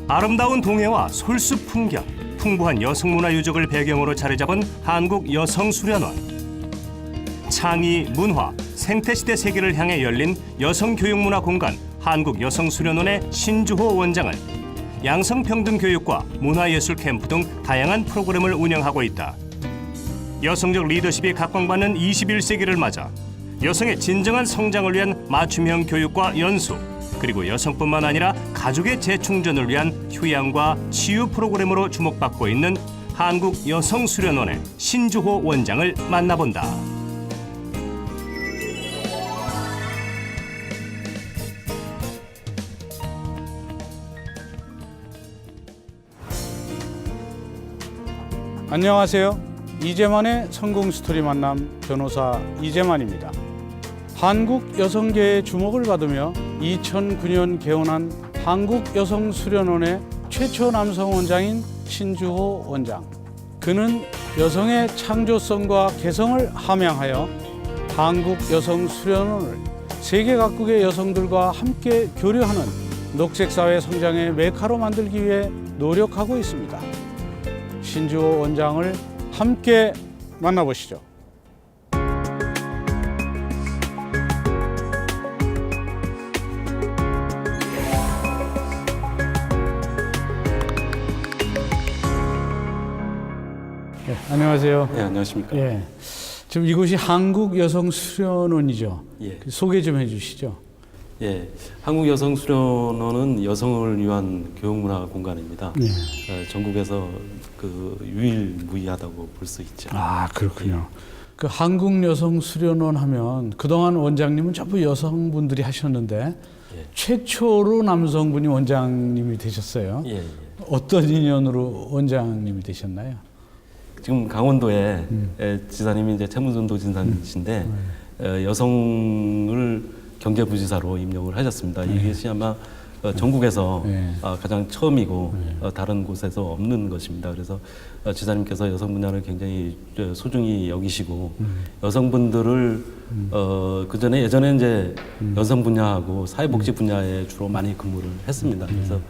아름다운 동해와 솔숲 풍경, 풍부한 여성문화 유적을 배경으로 자리잡은 한국 여성수련원. 창의, 문화, 생태시대 세계를 향해 열린 여성교육문화 공간 한국여성수련원의 신주호 원장은 양성평등교육과 문화예술 캠프 등 다양한 프로그램을 운영하고 있다. 여성적 리더십이 각광받는 21세기를 맞아 여성의 진정한 성장을 위한 맞춤형 교육과 연수, 그리고 여성뿐만 아니라 가족의 재충전을 위한 휴양과 치유 프로그램으로 주목받고 있는 한국여성수련원의 신주호 원장을 만나본다. 안녕하세요. 이재만의 성공 스토리 만남 변호사 이재만입니다. 한국 여성계의 주목을 받으며 2009년 개원한 한국여성수련원의 최초 남성 원장인 신주호 원장. 그는 여성의 창조성과 개성을 함양하여 한국여성수련원을 세계 각국의 여성들과 함께 교류하는 녹색사회 성장의 메카로 만들기 위해 노력하고 있습니다. 신주호 원장을 함께 만나보시죠. 네, 안녕하세요. 네, 안녕하십니까. 예, 지금 이곳이 한국여성수련원이죠. 예. 소개 좀 해주시죠. 예, 한국여성수련원은 여성을 위한 교육문화 공간입니다. 예. 전국에서 그 유일무이하다고 볼 수 있죠. 아, 그렇군요. 그 한국여성수련원 하면 그동안 원장님은 전부 여성분들이 하셨는데 예. 최초로 남성분이 원장님이 되셨어요. 예, 예. 어떤 인연으로 원장님이 되셨나요? 지금 강원도에 지사님이 이제 최문순도 지사님이신데 여성을 경제부지사로 임명을 하셨습니다. 이것이 아마 전국에서 가장 처음이고 다른 곳에서 없는 것입니다. 그래서 지사님께서 여성 분야를 굉장히 소중히 여기시고 여성분들을 그전에 예전에 이제 여성 분야하고 사회복지 분야에 주로 많이 근무를 했습니다. 그래서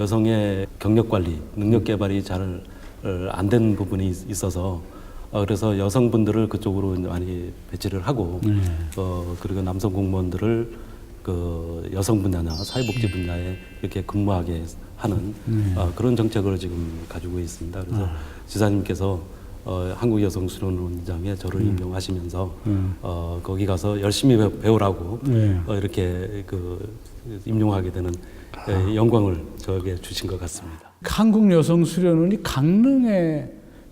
여성의 경력 관리, 능력 개발이 잘 안 된 부분이 있어서 그래서 여성분들을 그쪽으로 많이 배치를 하고 그리고 남성 공무원들을 그 여성 분야나 사회복지 분야에 이렇게 근무하게 하는 그런 정책을 지금 가지고 있습니다. 그래서 지사님께서 한국여성수련원장에 저를 임명하시면서 거기 가서 열심히 배우라고 이렇게 그 임용하게 되는 영광을 저에게 주신 것 같습니다. 한국여성수련원이 강릉에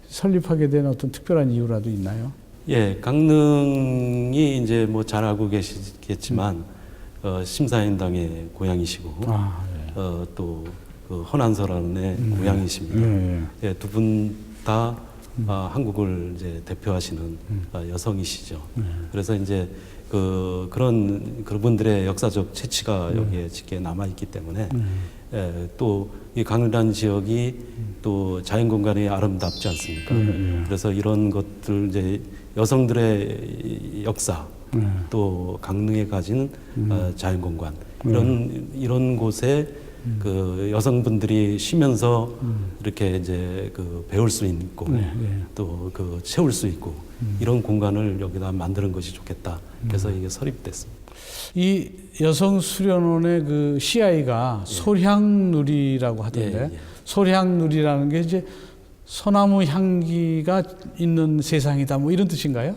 설립하게 된 어떤 특별한 이유라도 있나요? 예, 강릉이 이제 뭐 잘 알고 계시겠지만 심사인당의 고향이시고 또 그 허난설안의 고향이십니다. 예, 두 분 다 한국을 이제 대표하시는 여성이시죠. 그래서 이제 그런 그분들의 역사적 채취가 여기에 짙게 남아 있기 때문에 또 이 강릉이라는 지역이 또 자연 공간이 아름답지 않습니까? 그래서 이런 것들 이제 여성들의 역사 또 강릉에 가진 자연 공간 이런 곳에 그 여성분들이 쉬면서 이렇게 이제 그 배울 수 있고 또 그 채울 수 있고 이런 공간을 여기다 만드는 것이 좋겠다. 그래서 이게 설립됐습니다. 이 여성수련원의 그 CI가 소량누리라고 하던데 소량누리라는 게 이제 소나무 향기가 있는 세상이다 뭐 이런 뜻인가요?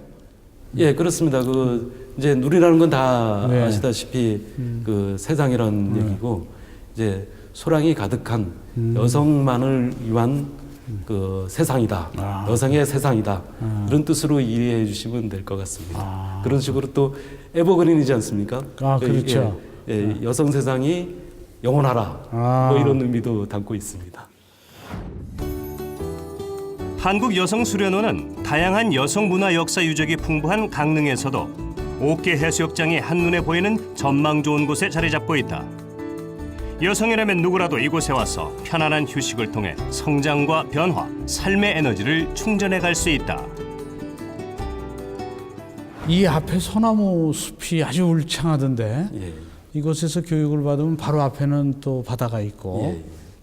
예, 그렇습니다. 그 이제 누리라는 건 다 아시다시피 그 세상이라는 얘기고 이제 소량이 가득한 여성만을 위한 그 세상이다. 여성의 세상이다. 이런 뜻으로 이해해 주시면 될 것 같습니다. 그런 식으로 또 에버그린이지 않습니까? 그렇죠. 여성 세상이 영원하라. 뭐 이런 의미도 담고 있습니다. 한국여성수련원은 다양한 여성문화 역사 유적이 풍부한 강릉에서도 옥계 해수욕장이 한눈에 보이는 전망 좋은 곳에 자리 잡고 있다. 여성이라면 누구라도 이곳에 와서 편안한 휴식을 통해 성장과 변화, 삶의 에너지를 충전해 갈 수 있다. 이 앞에 소나무 숲이 아주 울창하던데 예. 이곳에서 교육을 받으면 바로 앞에는 또 바다가 있고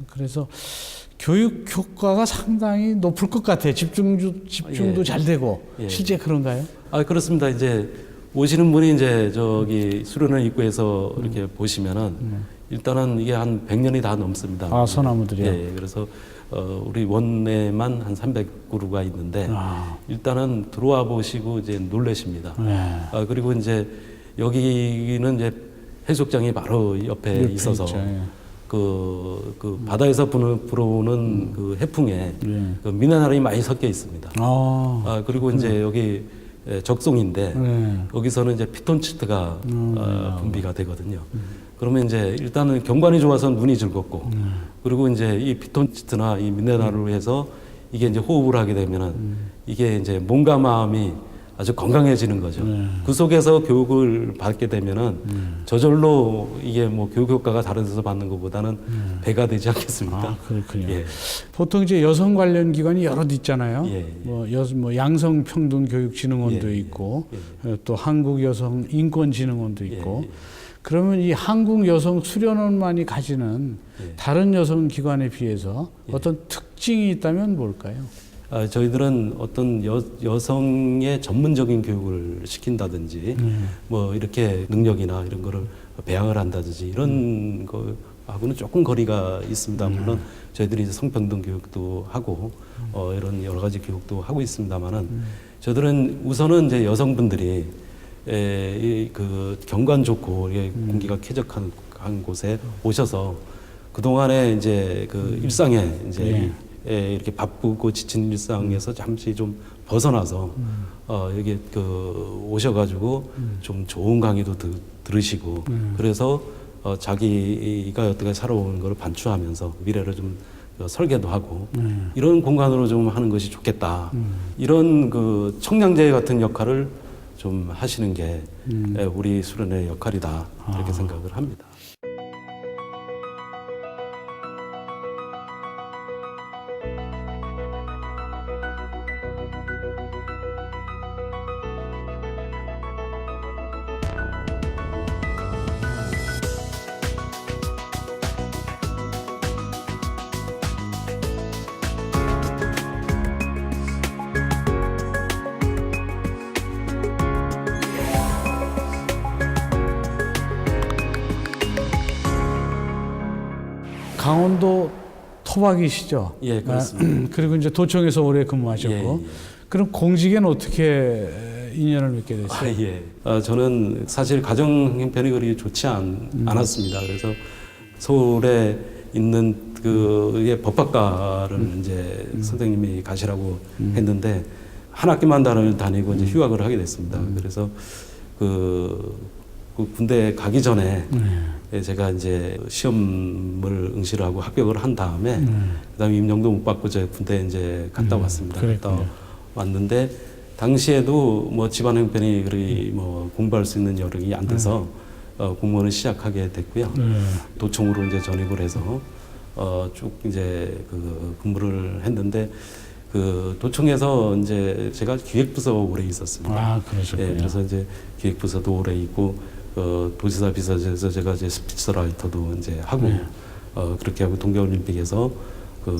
그래서 교육 효과가 상당히 높을 것 같아요. 집중도 예. 잘 되고 예. 실제 그런가요? 그렇습니다. 이제 오시는 분이 이제 저기 수련회 입구에서 이렇게 보시면은 일단은 이게 한 100년이 다 넘습니다. 아, 소나무들이요? 예, 그래서 우리 원내만 한 300그루가 있는데 일단은 들어와 보시고 이제 놀라십니다. 네. 그리고 이제 여기는 이제 해수욕장이 바로 옆에 있어서 있죠. 예. 그 바다에서 불어오는 그 해풍에 예. 그 미네랄이 많이 섞여 있습니다. 그리고 이제 여기 적송인데 여기서는 이제 피톤치드가 분비가 되거든요. 그러면 이제 일단은 경관이 좋아서 눈이 즐겁고 그리고 이제 이 피톤치드나 이 미네랄로 해서 이게 이제 호흡을 하게 되면은 이게 이제 몸과 마음이 아주 건강해지는 거죠. 그 속에서 교육을 받게 되면은 저절로 이게 뭐 교육 효과가 다른 데서 받는 것보다는 배가 되지 않겠습니까? 그렇군요. 예. 보통 이제 여성 관련 기관이 여럿 있잖아요. 예, 예. 뭐 양성평등교육진흥원도 예, 예. 있고 예. 또 한국여성인권진흥원도 있고 예, 예. 그러면 이 한국여성수련원만이 가지는 예. 다른 여성 기관에 비해서 어떤 특징이 있다면 뭘까요? 저희들은 어떤 여성의 전문적인 교육을 시킨다든지 뭐 이렇게 능력이나 이런 거를 배양을 한다든지 이런 거하고는 조금 거리가 있습니다. 물론 저희들이 이제 성평등 교육도 하고 이런 여러 가지 교육도 하고 있습니다만은 저희들은 우선은 이제 여성분들이 그 경관 좋고 공기가 쾌적한 곳에 오셔서 그 동안에 이제 그 일상에 이제 이렇게 바쁘고 지친 일상에서 잠시 좀 벗어나서 여기 그 오셔가지고 좀 좋은 강의도 들으시고 그래서 자기가 어떻게 살아오는 걸 반추하면서 미래를 좀 설계도 하고 이런 공간으로 좀 하는 것이 좋겠다. 이런 그 청량제 같은 역할을 좀 하시는 게 우리 수련의 역할이다 이렇게 생각을 합니다. 강원도 토박이시죠? 예, 그렇습니다. 그리고 이제 도청에서 오래 근무하셨고 예, 예. 그럼 공직에는 어떻게 인연을 맺게 됐어요? 예. 저는 사실 가정 형편이 그리 좋지 않았습니다. 그래서 서울에 있는 그 법학과를 이제 선생님이 가시라고 했는데 한 학기만 다니고 이제 휴학을 하게 됐습니다. 그래서 그 군대 가기 전에 제가 이제 시험을 응시를 하고 합격을 한 다음에 그다음에 임용도 못 받고 제 군대 이제 갔다 왔습니다. 갔다 왔는데 당시에도 뭐 집안 형편이 그리 뭐 공부할 수 있는 여력이 안 돼서 공무원을 시작하게 됐고요. 도청으로 이제 전입을 해서 쭉 이제 그 근무를 했는데 그 도청에서 이제 제가 기획부서 오래 있었습니다. 그러셨군요. 예, 그래서 이제 기획부서도 오래 있고 도지사 비서실에서 제가 이제 스피치라이터도 이제 하고 그렇게 하고 동계올림픽에서 그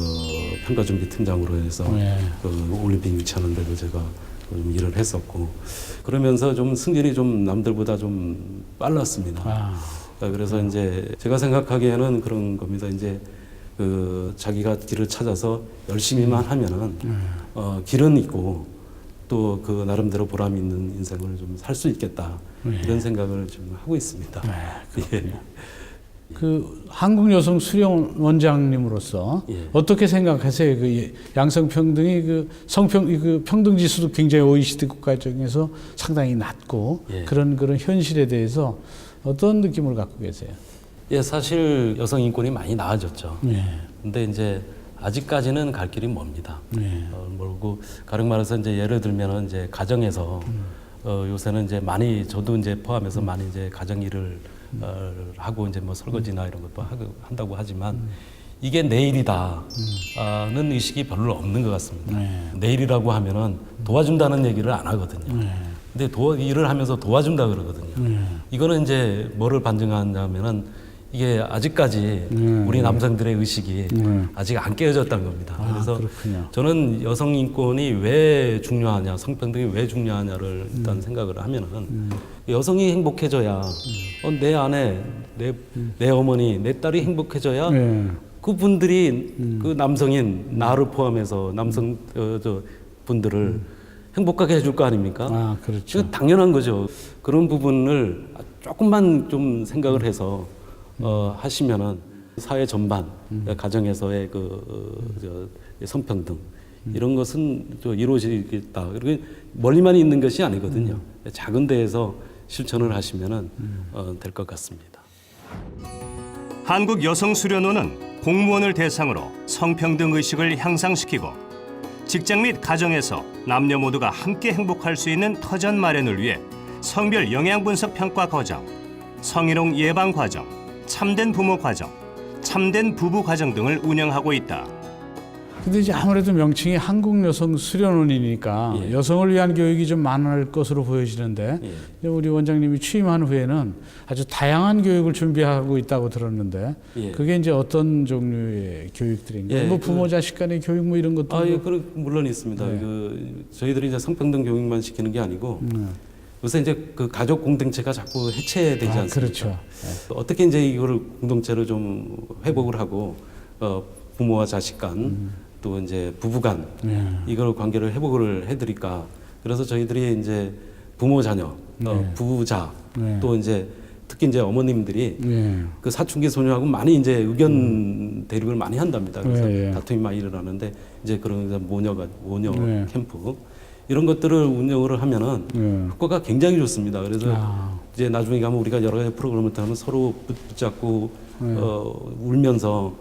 평가준비 팀장으로 해서 그 올림픽 유치하는 데도 제가 좀 일을 했었고 그러면서 좀 승진이 좀 남들보다 좀 빨랐습니다. 그래서 이제 제가 생각하기에는 그런 겁니다. 이제 그 자기가 길을 찾아서 열심히만 하면은 길은 있고 또 그 나름대로 보람 있는 인생을 좀 살 수 있겠다 이런 생각을 좀 하고 있습니다. 예. 그 한국여성수련 원장님으로서 어떻게 생각하세요? 그 양성평등이 그 그 평등지수도 굉장히 OECD 국가 중에서 상당히 낮고 그런 현실에 대해서 어떤 느낌을 갖고 계세요? 예, 사실 여성 인권이 많이 나아졌죠. 근데 이제 아직까지는 갈 길이 멉니다. 멀고 가령 말해서 이제 예를 들면은 이제 가정에서 요새는 이제 많이 저도 이제 포함해서 많이 이제 가정 일을 하고 이제 뭐 설거지나 이런 것도 한다고 하지만 이게 내일이다는 의식이 별로 없는 것 같습니다. 내일이라고 하면은 도와준다는 얘기를 안 하거든요. 근데 일을 하면서 도와준다 그러거든요. 이거는 이제 뭐를 반증하냐면은 이게 아직까지 우리 남성들의 의식이 아직 안 깨어졌다는 겁니다. 그래서 그렇군요. 저는 여성 인권이 왜 중요하냐, 성평등이 왜 중요하냐를 일단 생각을 하면은 여성이 행복해져야 내 아내, 내 어머니, 내 딸이 행복해져야 그분들이 그 남성인 나를 포함해서 남성 분들을 행복하게 해줄 거 아닙니까? 그렇죠. 당연한 거죠. 그런 부분을 조금만 좀 생각을 해서 하시면은 사회 전반, 가정에서의 성평등 이런 것은 이루어지겠다. 그리고 멀리만 있는 것이 아니거든요. 작은 데에서 실천을 하시면은 될 것 같습니다. 한국여성수련원은 공무원을 대상으로 성평등 의식을 향상시키고 직장 및 가정에서 남녀 모두가 함께 행복할 수 있는 터전 마련을 위해 성별 영양분석 평가 과정, 성희롱 예방 과정, 참된 부모 과정, 참된 부부 과정 등을 운영하고 있다. 근데 이제 아무래도 명칭이 한국여성수련원이니까 예. 여성을 위한 교육이 좀 많을 것으로 보여지는데 우리 원장님이 취임한 후에는 아주 다양한 교육을 준비하고 있다고 들었는데 그게 이제 어떤 종류의 교육들인가요? 뭐 부모 자식 간의 교육 뭐 이런 것도 물론 있습니다. 저희들이 이제 성평등 교육만 시키는 게 아니고 요새 이제 그 가족 공동체가 자꾸 해체되지 않습니까? 그렇죠. 어떻게 이제 이거를 공동체를 좀 회복을 하고 부모와 자식 간 또 이제 부부 간 이걸 관계를 회복을 해드릴까. 그래서 저희들이 이제 부모 자녀, 부자 또 이제 특히 이제 어머님들이 그 사춘기 소녀하고 많이 이제 의견 대립을 많이 한답니다. 그래서 다툼이 많이 일어나는데 이제 그런 모녀 캠프 이런 것들을 운영을 하면은 효과가 굉장히 좋습니다. 그래서 이제 나중에 가면 우리가 여러 가지 프로그램을 하면 서로 붙잡고 울면서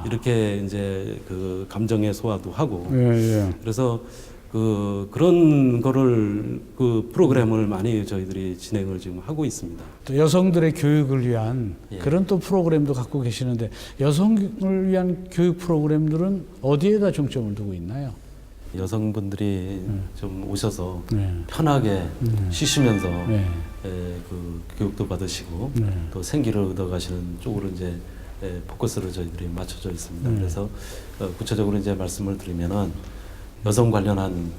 이렇게 이제 그 감정의 소화도 하고 그래서 그런 거를 그 프로그램을 많이 저희들이 진행을 지금 하고 있습니다. 또 여성들의 교육을 위한 그런 또 프로그램도 갖고 계시는데 여성을 위한 교육 프로그램들은 어디에다 중점을 두고 있나요? 여성분들이 좀 오셔서 편하게 쉬시면서 그 교육도 받으시고 또 생기를 얻어가시는 쪽으로 이제 포커스를 저희들이 맞춰져 있습니다. 그래서 구체적으로 이제 말씀을 드리면은 여성 관련한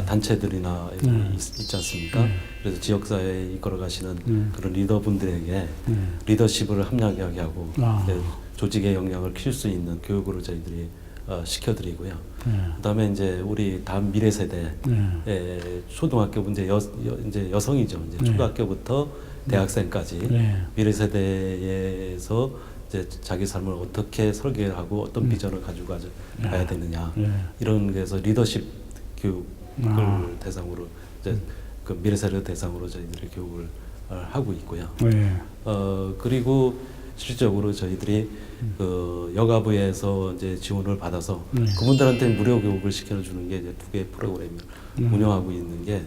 단체들이나 있지 않습니까? 그래서 지역사회에 이끌어가시는 그런 리더분들에게 리더십을 함량하게 하고 조직의 역량을 키울 수 있는 교육으로 저희들이 시켜드리고요. 그다음에 이제 우리 다음 미래 세대 초등학교 이제 여성이죠. 이제 초등학교부터 대학생까지 미래 세대에서 이제 자기 삶을 어떻게 설계하고 어떤 비전을 가지고 가야 되느냐 이런 데서 리더십 교육을 대상으로 이제 그 미래 세대 대상으로 저희들이 교육을 하고 있고요. 그리고 실질적으로 저희들이 그 여가부에서 이제 지원을 받아서 그분들한테 무료 교육을 시켜주는 게 이제 2개의 프로그램을 운영하고 있는 게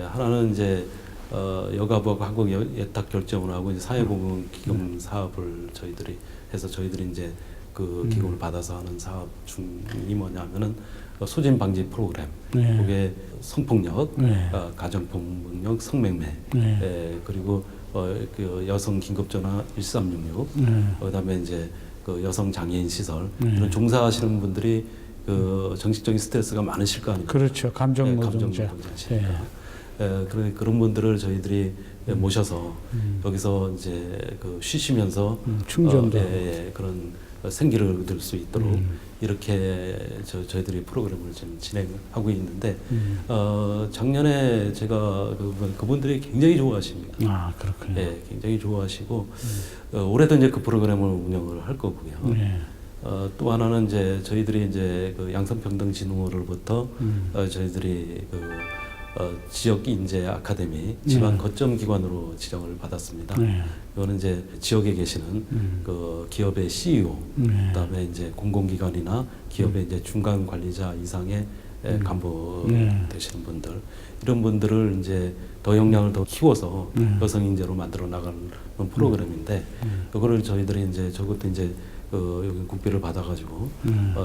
하나는 이제 여가부하고 한국예탁결제원을 하고 이제 사회보험기금 사업을 저희들이 해서 저희들이 이제 그 기금을 받아서 하는 사업 중이 뭐냐면은 소진 방지 프로그램, 그게 성폭력, 가정폭력, 성매매, 그리고 그 여성 긴급전화 1366, 그다음에 이제 그 여성 장애인 시설 이런 종사하시는 분들이 그 정신적인 스트레스가 많으실 거 아닙니까? 그렇죠. 감정 노동자. 그런 분들을 저희들이 모셔서 여기서 이제 그 쉬시면서 충전도 그런 생기를 얻을 수 있도록 이렇게 저희들이 프로그램을 지금 진행하고 있는데 작년에 제가 그분들이 굉장히 좋아하십니다. 그렇군요. 굉장히 좋아하시고 올해도 이제 그 프로그램을 운영을 할 거고요. 또 하나는 이제 저희들이 이제 그 양성평등진흥원으로부터 저희들이 그 지역 인재 아카데미 지방 거점 기관으로 지정을 받았습니다. 이거는 이제 지역에 계시는 그 기업의 CEO, 그다음에 이제 공공기관이나 기업의 이제 중간 관리자 이상의 간부 되시는 분들, 이런 분들을 이제 더 역량을 더 키워서 여성 인재로 만들어 나가는 프로그램인데, 이거를 저희들이 이제 저것도 이제 여기 국비를 받아가지고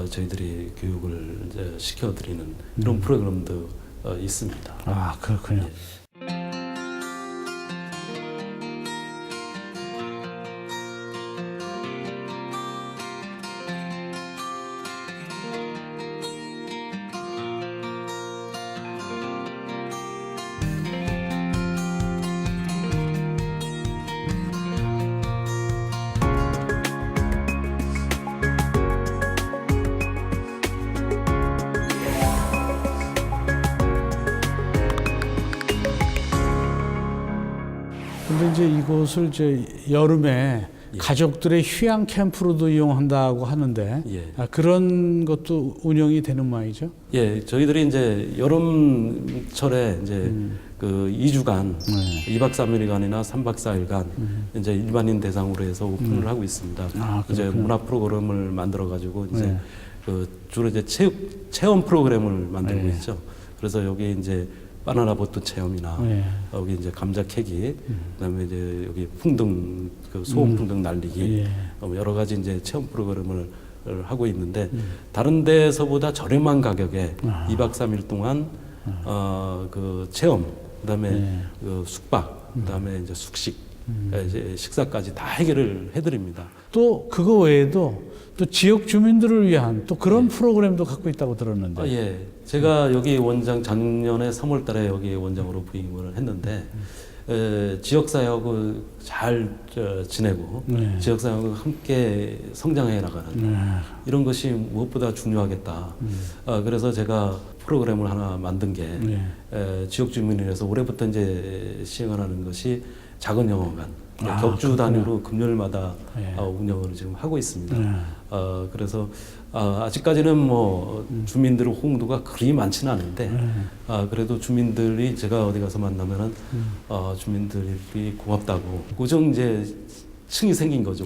저희들이 교육을 이제 시켜드리는 이런 프로그램도 있습니다. 그렇군요. 근데 이제 이곳을 이제 여름에 예. 가족들의 휴양 캠프로도 이용한다고 하는데 예. 그런 것도 운영이 되는 모양이죠? 예, 저희들이 이제 여름철에 이제 그 2주간, 2박 3일간이나 3박 4일간 이제 일반인 대상으로 해서 오픈을 하고 있습니다. 이제 문화 프로그램을 만들어 가지고 이제 그 주로 이제 체험 프로그램을 만들고 있죠. 그래서 여기 이제 바나나 보트 체험이나 여기 이제 감자 캐기, 그다음에 이제 여기 풍등 그 소음 풍등 날리기, 여러 가지 이제 체험 프로그램을 하고 있는데 다른 데서보다 저렴한 가격에 2박 3일 동안 그 체험, 그다음에 그 숙박, 그다음에 이제 숙식, 이제 식사까지 다 해결을 해드립니다. 또 그거 외에도 또 지역 주민들을 위한 또 그런 프로그램도 갖고 있다고 들었는데. 예, 제가 여기 원장 작년에 3월달에 여기 원장으로 부임을 했는데 지역사회하고 잘 지내고 지역사회하고 함께 성장해 나가는 이런 것이 무엇보다 중요하겠다. 그래서 제가 프로그램을 하나 만든 게 지역 주민이라서 올해부터 이제 시행하는 것이 작은 영화관. 격주 단위로 금요일마다 운영을 지금 하고 있습니다. 그래서 아직까지는 뭐 주민들의 호응도가 그리 많지는 않은데 그래도 주민들이 제가 어디 가서 만나면은 주민들이 고맙다고 고정 이제 층이 생긴 거죠.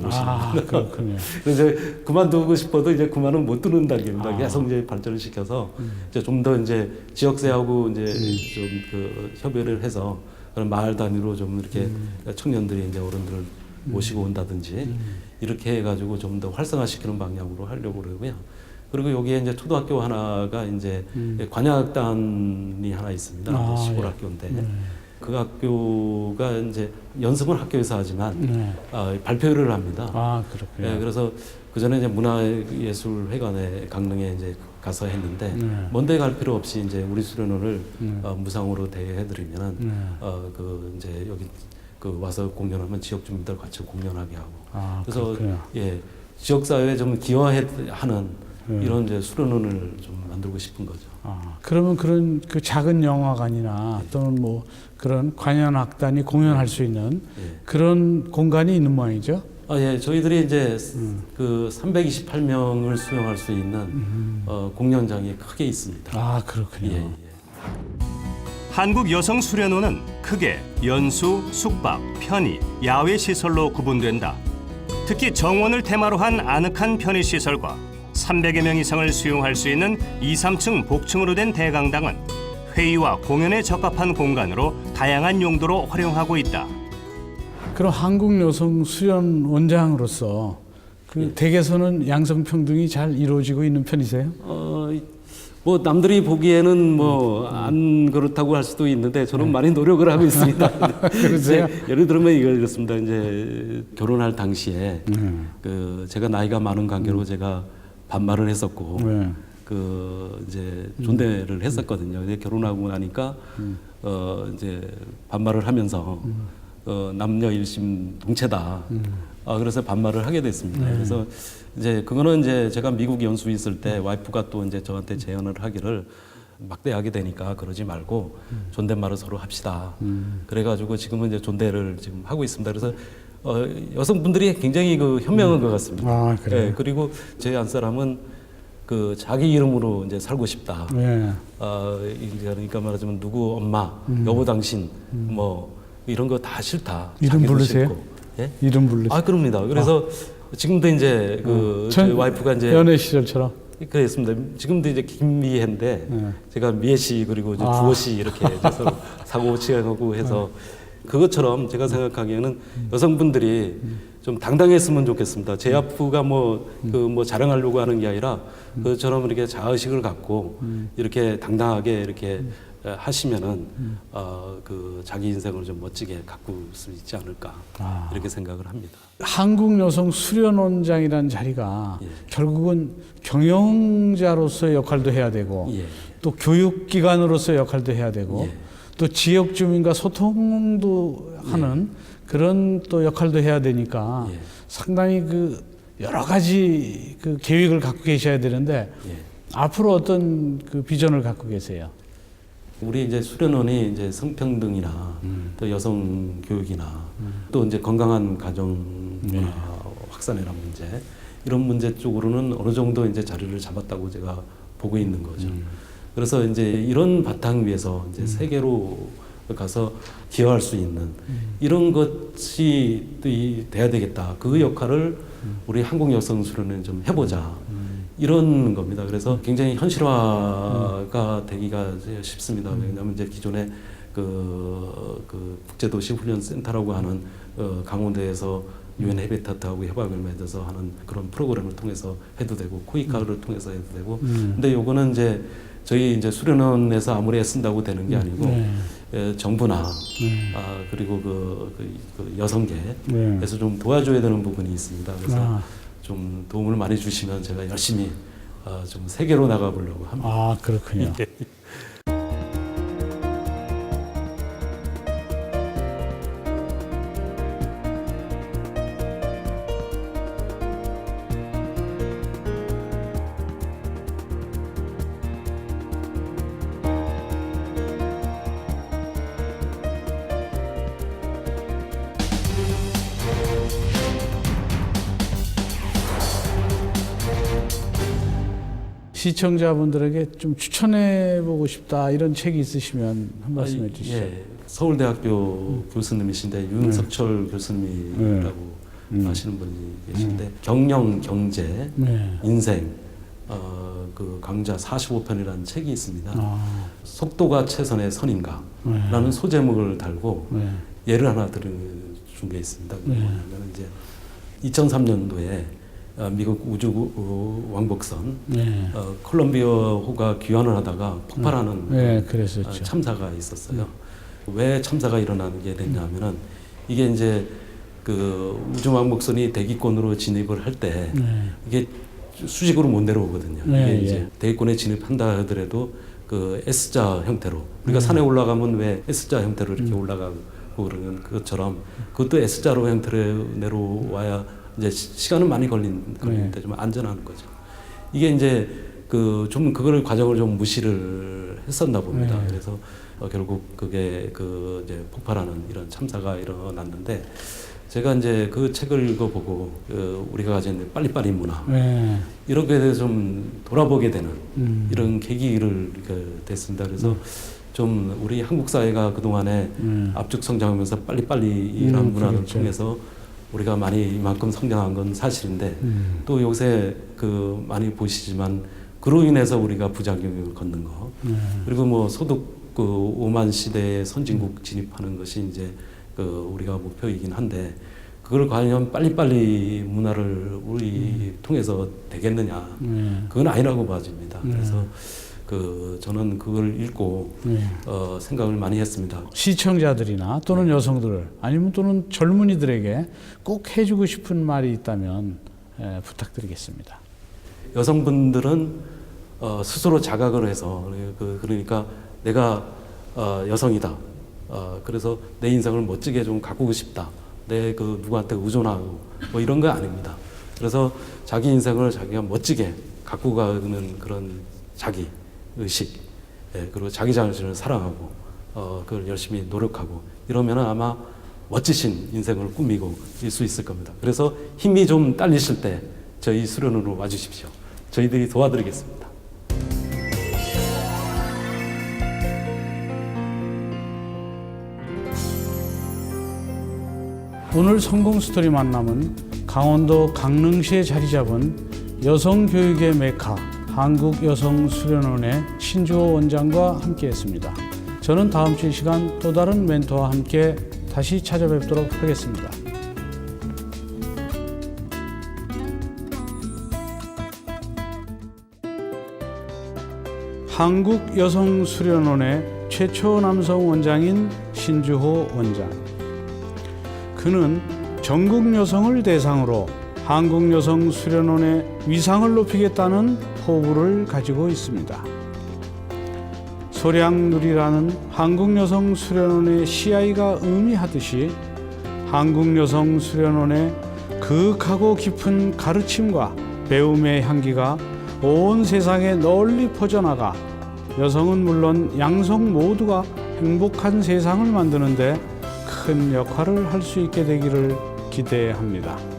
그렇군요. 그래서 이제 그만두고 싶어도 이제 그만은 못 두는다기보다 계속 이제 발전을 시켜서 이제 좀 더 이제 지역사하고 이제 좀 그 협의를 해서 그런 마을 단위로 좀 이렇게 청년들이 이제 어른들을 모시고 온다든지 이렇게 해가지고 좀 더 활성화시키는 방향으로 하려고 그러고요. 그리고 여기에 이제 초등학교 하나가 이제 관야학단이 하나 있습니다. 시골 학교인데 그 학교가 이제 연습은 학교에서 하지만 발표를 합니다. 그렇군요. 그래서 그 전에 이제 문화예술회관에 강릉에 이제 가서 했는데 먼데 갈 필요 없이 이제 우리 수련원을 무상으로 대여해드리면은 그 이제 여기 그 와서 공연하면 지역 주민들 같이 공연하게 하고 그래서 그렇군요. 예 지역 사회에 좀 기여하는 이런 이제 수련원을 좀 만들고 싶은 거죠. 그러면 그런 그 작은 영화관이나 또는 뭐 그런 관현악단이 공연할 수 있는 그런 공간이 있는 모양이죠? 예, 저희들이 이제 그 328명을 수용할 수 있는 공연장이 크게 있습니다. 그렇군요. 예. 한국여성수련원은 크게 연수, 숙박, 편의, 야외 시설로 구분된다. 특히 정원을 테마로 한 아늑한 편의시설과 300여 명 이상을 수용할 수 있는 2, 3층 복층으로 된 대강당은 회의와 공연에 적합한 공간으로 다양한 용도로 활용하고 있다. 그럼 한국여성수련원장으로서 그 댁에서는 양성평등이 잘 이루어지고 있는 편이세요? 뭐 남들이 보기에는 뭐 안 그렇다고 할 수도 있는데 저는 많이 노력을 하고 있습니다. 그러세요? 예를 들면 이렇습니다. 이제 결혼할 당시에 그 제가 나이가 많은 관계로 제가 반말을 했었고 그 이제 존대를 했었거든요. 근데 결혼하고 나니까 이제 반말을 하면서 남녀 일심 동체다. 그래서 반말을 하게 됐습니다. 그래서 이제 그거는 이제 제가 미국 연수 있을 때 와이프가 또 이제 저한테 제안을 하기를 막대하게 되니까 그러지 말고 존댓말을 서로 합시다. 그래가지고 지금은 이제 존대를 지금 하고 있습니다. 그래서 여성분들이 굉장히 그 현명한 것 같습니다. 그래요? 네, 그리고 제 한 사람은 그 자기 이름으로 이제 살고 싶다. 이제 그러니까 말하자면 누구 엄마, 여보 당신 뭐 이런 거 다 싫다. 이름 부르세요? 예? 이름 부르세요? 그럽니다. 그래서 지금도 이제 그 저희 와이프가 이제 연애 시절처럼 그랬습니다. 지금도 이제 김미애인데 제가 미애 씨 그리고 이제 주호 씨 이렇게 서로 사고 치하고 해서 그것처럼 제가 생각하기에는 여성분들이 좀 당당했으면 좋겠습니다. 제 와이프가 뭐 자랑하려고 하는 게 아니라 그처럼 이렇게 자의식을 갖고 이렇게 당당하게 이렇게 하시면은 그 자기 인생을 좀 멋지게 가꿀 수 있지 않을까 이렇게 생각을 합니다. 한국여성수련원장이라는 자리가 결국은 경영자로서의 역할도 해야 되고 또 교육기관으로서의 역할도 해야 되고 또 지역 주민과 소통도 하는 그런 또 역할도 해야 되니까 상당히 그 여러 가지 그 계획을 갖고 계셔야 되는데 앞으로 어떤 그 비전을 갖고 계세요? 우리 이제 수련원이 이제 성평등이나 또 여성 교육이나 또 이제 건강한 가정 확산이라는 문제, 이런 문제 쪽으로는 어느 정도 이제 자리를 잡았다고 제가 보고 있는 거죠. 그래서 이제 이런 바탕 위에서 이제 세계로 가서 기여할 수 있는 이런 것이 돼야 되겠다. 그 역할을 우리 한국 여성 수련은 좀 해보자. 이런 겁니다. 그래서 굉장히 현실화가 되기가 쉽습니다. 왜냐하면 이제 기존에 그 국제도시 훈련센터라고 하는 강원도에서 UN 해비타트하고 협약을 맺어서 하는 그런 프로그램을 통해서 해도 되고 코이카를 통해서 해도 되고. 근데 요거는 이제 저희 이제 수련원에서 아무리 애쓴다고 되는 게 아니고 정부나 그리고 그 여성계에서 좀 도와줘야 되는 부분이 있습니다. 그래서 좀 도움을 많이 주시면 제가 열심히 좀 세계로 나가보려고 합니다. 아, 그렇군요. 시청자분들에게 좀 추천해보고 싶다 이런 책이 있으시면 한 말씀 해주시죠. 예, 서울대학교 교수님이신데 윤석철 교수님이라고 아시는 분이 계신데 경영, 경제, 인생 그 강좌 45편이라는 책이 있습니다. 속도가 최선의 선인가라는 소제목을 달고 예를 하나 들은 게 있습니다. 뭐냐면 이제 2003년도에 미국 우주 왕복선 콜럼비아호가 귀환을 하다가 폭발하는 참사가 있었어요. 왜 참사가 일어나게 됐냐면은 이게 이제 그 우주 왕복선이 대기권으로 진입을 할 때 이게 수직으로 못 내려오거든요. 이게 이제 대기권에 진입한다 하더라도 그 S자 형태로 우리가 산에 올라가면 왜 S자 형태로 이렇게 올라가고 그러는 것처럼 그것도 S자로 형태로 내려와야 이제 시간은 많이 걸리는데 좀 안전한 거죠. 이게 이제 그 좀 그걸 과정을 좀 무시를 했었나 봅니다. 그래서 결국 그게 그 이제 폭발하는 이런 참사가 일어났는데 제가 이제 그 책을 읽어보고 우리가 가진 빨리빨리 문화 이런 거에 대해서 좀 돌아보게 되는 이런 계기를 됐습니다. 그래서 좀 우리 한국 사회가 그 동안에 압축 성장하면서 빨리빨리 이런 문화를 통해서 우리가 많이 이만큼 성장한 건 사실인데 또 요새 그 많이 보시지만 그로 인해서 우리가 부작용을 걷는 거 그리고 뭐 소득 그 5만 시대에 선진국 진입하는 것이 이제 그 우리가 목표이긴 한데 그걸 과연 빨리빨리 문화를 우리 통해서 되겠느냐 그건 아니라고 봐집니다. 그래서 그 저는 그걸 읽고 생각을 많이 했습니다. 시청자들이나 또는 여성들 아니면 또는 젊은이들에게 꼭 해주고 싶은 말이 있다면 부탁드리겠습니다. 여성분들은 스스로 자각을 해서 그러니까 내가 여성이다. 그래서 내 인생을 멋지게 좀 가꾸고 싶다. 내 그 누구한테 의존하고 뭐 이런 거 아닙니다. 그래서 자기 인생을 자기가 멋지게 가꾸고 가는 그런 자기 의식, 그리고 자기 자신을 사랑하고, 그걸 열심히 노력하고, 이러면 아마 멋지신 인생을 꾸미고 일 수 있을 겁니다. 그래서 힘이 좀 딸리실 때 저희 수련으로 와주십시오. 저희들이 도와드리겠습니다. 오늘 성공 스토리 만남은 강원도 강릉시에 자리 잡은 여성교육의 메카 한국여성수련원의 신주호 원장과 함께했습니다. 저는 다음 주 이 시간 또 다른 멘토와 함께 다시 찾아뵙도록 하겠습니다. 한국여성수련원의 최초 남성 원장인 신주호 원장. 그는 전국 여성을 대상으로 한국여성수련원의 위상을 높이겠다는 포부를 가지고 있습니다. 소량누리라는 한국여성수련원의 CI가 의미하듯이 한국여성수련원의 그윽하고 깊은 가르침과 배움의 향기가 온 세상에 널리 퍼져나가 여성은 물론 양성 모두가 행복한 세상을 만드는데 큰 역할을 할 수 있게 되기를 기대합니다.